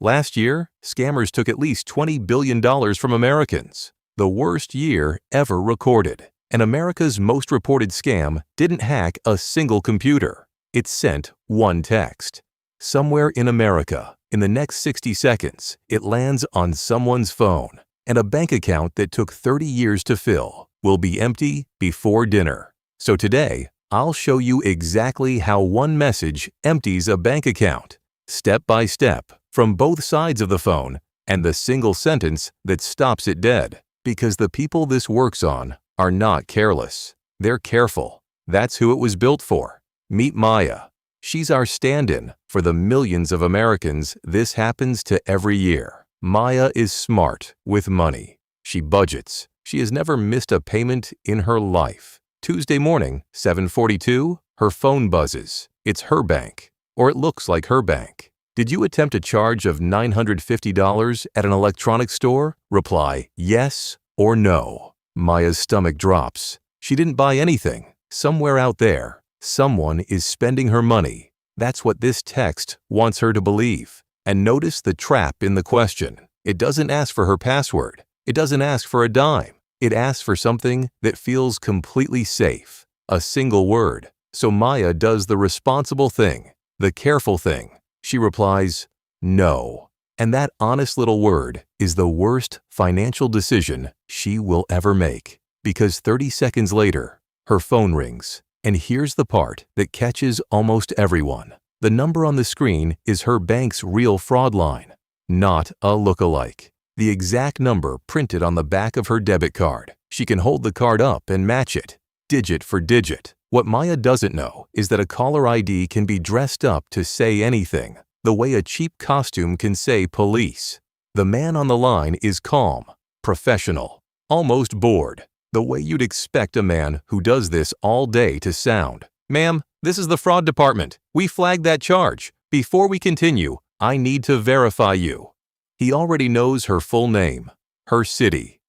Last year, scammers took at least $20 billion from Americans, the worst year ever recorded. And America's most reported scam didn't hack a single computer. It sent one text. Somewhere in America, in the next 60 seconds, it lands on someone's phone, and a bank account that took 30 years to fill will be empty before dinner. So today, I'll show you exactly how one message empties a bank account, step by step, from both sides of the phone, and the single sentence that stops it dead. Because the people this works on are not careless. They're careful. That's who it was built for. Meet Maya. She's our stand-in for the millions of Americans this happens to every year. Maya is smart with money. She budgets. She has never missed a payment in her life. Tuesday morning, 7:42, her phone buzzes. It's her bank, or it looks like her bank. Did you attempt a charge of $950 at an electronics store? Reply yes or no. Maya's stomach drops. She didn't buy anything. Somewhere out there, someone is spending her money. That's what this text wants her to believe. And notice the trap in the question. It doesn't ask for her password. It doesn't ask for a dime. It asks for something that feels completely safe. A single word. So Maya does the responsible thing, the careful thing. She replies, no. And that honest little word is the worst financial decision she will ever make. Because 30 seconds later, her phone rings. And here's the part that catches almost everyone. The number on the screen is her bank's real fraud line, not a lookalike. The exact number printed on the back of her debit card. She can hold the card up and match it, digit for digit. What Maya doesn't know is that a caller ID can be dressed up to say anything, the way a cheap costume can say police. The man on the line is calm, professional, almost bored, the way you'd expect a man who does this all day to sound. Ma'am, this is the fraud department. We flagged that charge. Before we continue, I need to verify you. He already knows her full name, her city,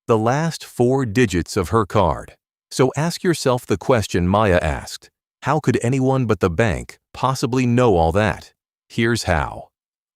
the last 4 digits of her card. So ask yourself the question Maya asked. How could anyone but the bank possibly know all that? Here's how.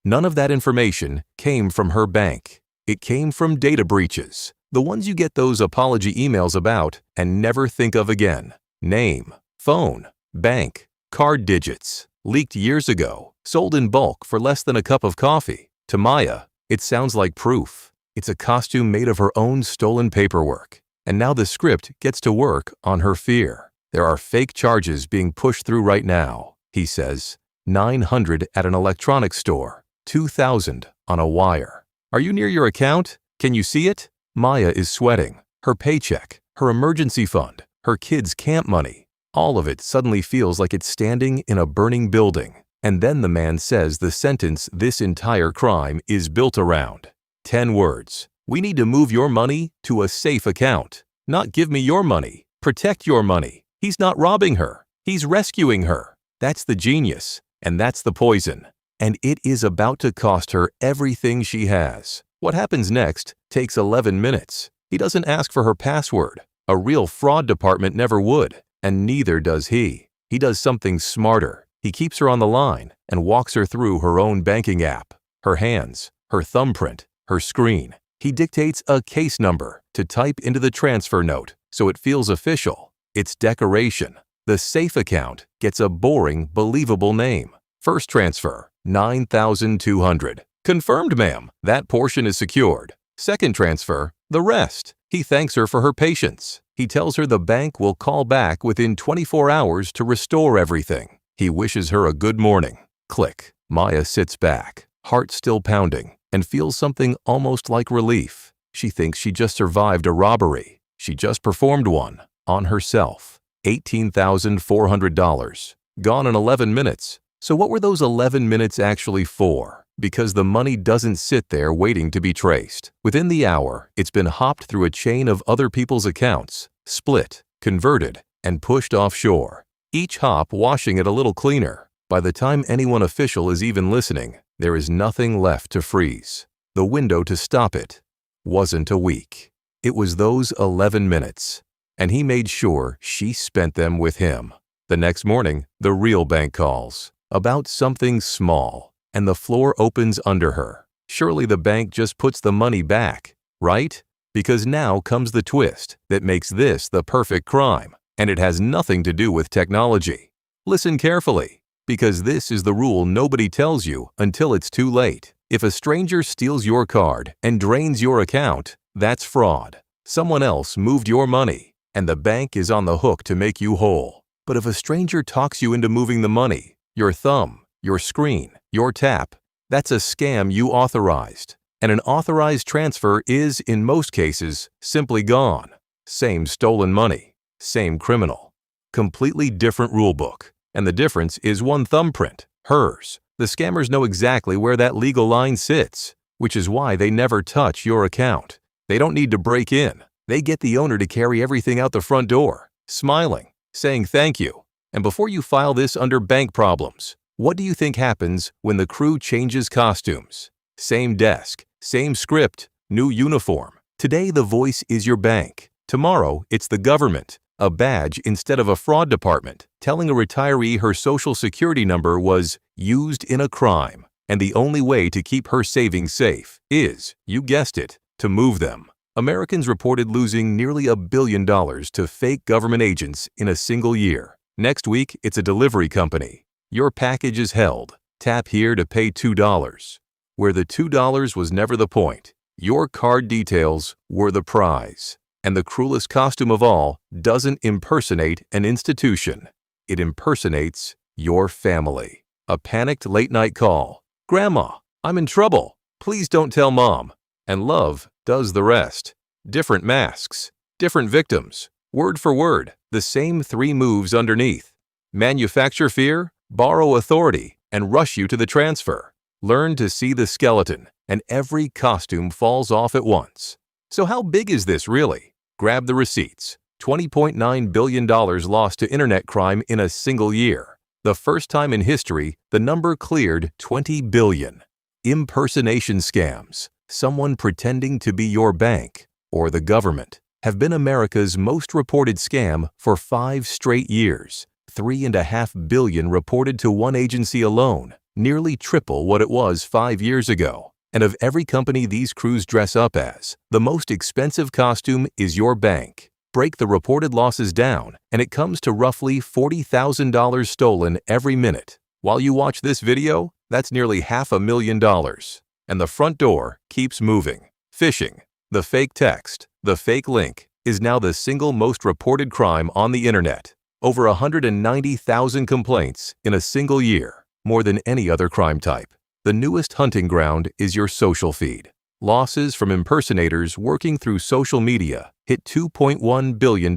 None of that information came from her bank. It came from data breaches, the ones you get those apology emails about and never think of again. Name, phone, bank, card digits, leaked years ago, sold in bulk for less than a cup of coffee. To Maya, it sounds like proof. It's a costume made of her own stolen paperwork. And now the script gets to work on her fear. There are fake charges being pushed through right now, he says. 900 at an electronics store, 2,000 on a wire. Are you near your account? Can you see it? Maya is sweating. Her paycheck, her emergency fund, her kids' camp money. All of it suddenly feels like it's standing in a burning building. And then the man says the sentence this entire crime is built around. 10 words. We need to move your money to a safe account. Not give me your money. Protect your money. He's not robbing her. He's rescuing her. That's the genius, and that's the poison. And it is about to cost her everything she has. What happens next takes 11 minutes. He doesn't ask for her password. A real fraud department never would, and neither does he. He does something smarter. He keeps her on the line and walks her through her own banking app, her hands, her thumbprint, her screen. He dictates a case number to type into the transfer note so it feels official. It's decoration. The safe account gets a boring, believable name. First transfer, $9,200. Confirmed, ma'am. That portion is secured. Second transfer, the rest. He thanks her for her patience. He tells her the bank will call back within 24 hours to restore everything. He wishes her a good morning. Click. Maya sits back, heart still pounding, and feels something almost like relief. She thinks she just survived a robbery. She just performed one on herself. $18,400. Gone in 11 minutes. So what were those 11 minutes actually for? Because the money doesn't sit there waiting to be traced. Within the hour, it's been hopped through a chain of other people's accounts, split, converted, and pushed offshore. Each hop washing it a little cleaner. By the time anyone official is even listening, there is nothing left to freeze. The window to stop it wasn't a week. It was those 11 minutes. And he made sure she spent them with him. The next morning, the real bank calls. About something small. and the floor opens under her. Surely the bank just puts the money back, right? Because now comes the twist that makes this the perfect crime, and it has nothing to do with technology. Listen carefully, because this is the rule nobody tells you until it's too late. If a stranger steals your card and drains your account, that's fraud. Someone else moved your money, and the bank is on the hook to make you whole. But if a stranger talks you into moving the money, your thumb, your screen, your tap, that's a scam you authorized. And an authorized transfer is, in most cases, simply gone. Same stolen money, same criminal. Completely different rulebook. And the difference is one thumbprint, hers. The scammers know exactly where that legal line sits, which is why they never touch your account. They don't need to break in. They get the owner to carry everything out the front door, smiling, saying thank you. And before you file this under bank problems, what do you think happens when the crew changes costumes? Same desk, same script, new uniform. Today the voice is your bank. Tomorrow it's the government, a badge instead of a fraud department, telling a retiree her social security number was used in a crime. And the only way to keep her savings safe is, you guessed it, to move them. Americans reported losing nearly $1 billion to fake government agents in a single year. Next week, it's a delivery company. Your package is held. Tap here to pay $2. Where the $2 was never the point. Your card details were the prize. And the cruelest costume of all doesn't impersonate an institution. It impersonates your family. A panicked late-night call. Grandma, I'm in trouble. Please don't tell Mom. And love does the rest. Different masks, different victims. Word for word, the same 3 moves underneath. Manufacture fear, borrow authority, and rush you to the transfer. Learn to see the skeleton, and every costume falls off at once. So how big is this really? Grab the receipts. $20.9 billion lost to internet crime in a single year. The first time in history, the number cleared $20 billion. Impersonation scams, someone pretending to be your bank or the government, have been America's most reported scam for 5 straight years. $3.5 billion reported to one agency alone, nearly triple what it was 5 years ago. And of every company these crews dress up as, the most expensive costume is your bank. Break the reported losses down, and it comes to roughly $40,000 stolen every minute. While you watch this video, that's nearly $500,000. And the front door keeps moving. Phishing, the fake text, the fake link, is now the single most reported crime on the internet. Over 190,000 complaints in a single year, more than any other crime type. The newest hunting ground is your social feed. Losses from impersonators working through social media hit $2.1 billion,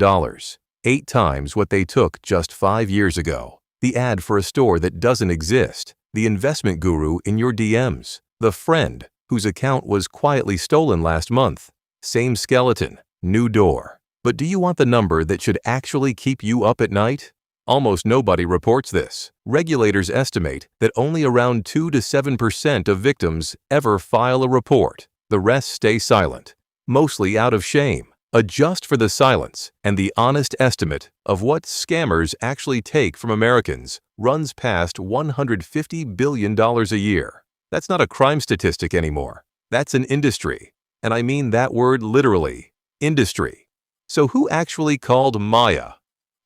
8 times what they took just 5 years ago. The ad for a store that doesn't exist, the investment guru in your DMs, the friend whose account was quietly stolen last month. Same skeleton, new door. But do you want the number that should actually keep you up at night? Almost nobody reports this. Regulators estimate that only around 2 to 7% of victims ever file a report. The rest stay silent, mostly out of shame. Adjust for the silence, and the honest estimate of what scammers actually take from Americans runs past $150 billion a year. That's not a crime statistic anymore. That's an industry. And I mean that word literally, industry. So who actually called Maya?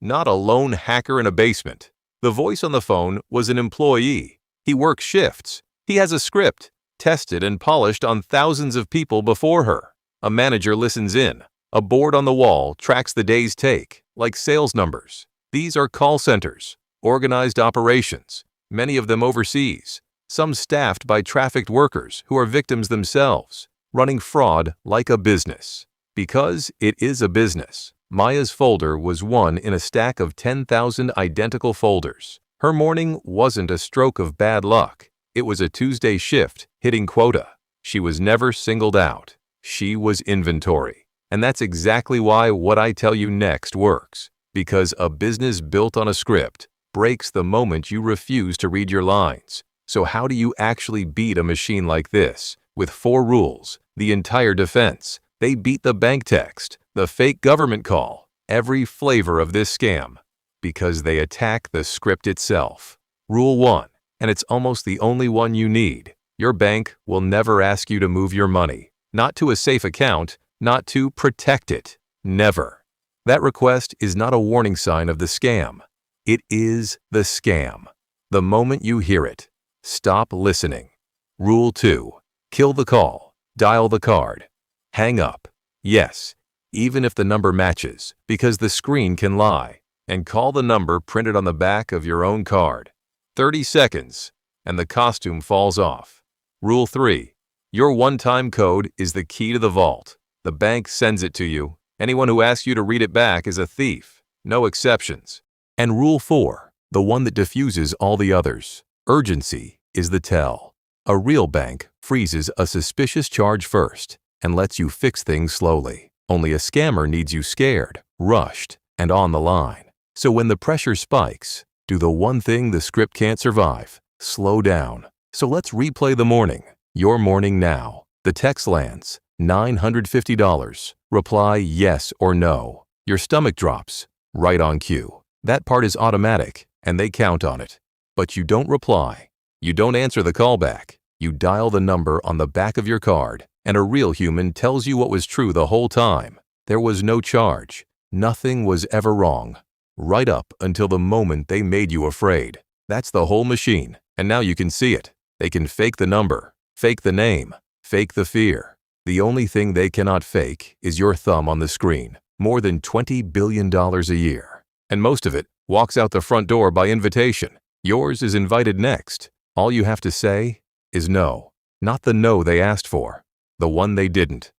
Not a lone hacker in a basement. The voice on the phone was an employee. He works shifts. He has a script, tested and polished on thousands of people before her. A manager listens in. A board on the wall tracks the day's take, like sales numbers. These are call centers, organized operations, many of them overseas, some staffed by trafficked workers who are victims themselves, running fraud like a business. Because it is a business, Maya's folder was one in a stack of 10,000 identical folders. Her morning wasn't a stroke of bad luck. It was a Tuesday shift hitting quota. She was never singled out. She was inventory. And that's exactly why what I tell you next works. Because a business built on a script breaks the moment you refuse to read your lines. So how do you actually beat a machine like this? With 4 rules, the entire defense. They beat the bank text, the fake government call, every flavor of this scam. Because they attack the script itself. Rule 1. and it's almost the only one you need. Your bank will never ask you to move your money. Not to a safe account, not to protect it. Never. That request is not a warning sign of the scam. It is the scam. The moment you hear it, stop listening. Rule 2. Kill the call. Dial the card. Hang up. Yes, even if the number matches, because the screen can lie. And call the number printed on the back of your own card. 30 seconds, and the costume falls off. Rule 3. Your one-time code is the key to the vault. The bank sends it to you. Anyone who asks you to read it back is a thief. No exceptions. And Rule 4, the one that diffuses all the others. Urgency is the tell. A real bank freezes a suspicious charge first and lets you fix things slowly. Only a scammer needs you scared, rushed, and on the line. So when the pressure spikes, do the one thing the script can't survive. Slow down. So let's replay the morning. Your morning now. The text lands. $950. Reply yes or no. Your stomach drops. Right on cue. That part is automatic, and they count on it. But you don't reply. You don't answer the callback. You dial the number on the back of your card, and a real human tells you what was true the whole time. There was no charge. Nothing was ever wrong. Right up until the moment they made you afraid. That's the whole machine, and now you can see it. They can fake the number, fake the name, fake the fear. The only thing they cannot fake is your thumb on the screen. More than $20 billion a year. And most of it walks out the front door by invitation. Yours is invited next. All you have to say is no. Not the no they asked for, the one they didn't.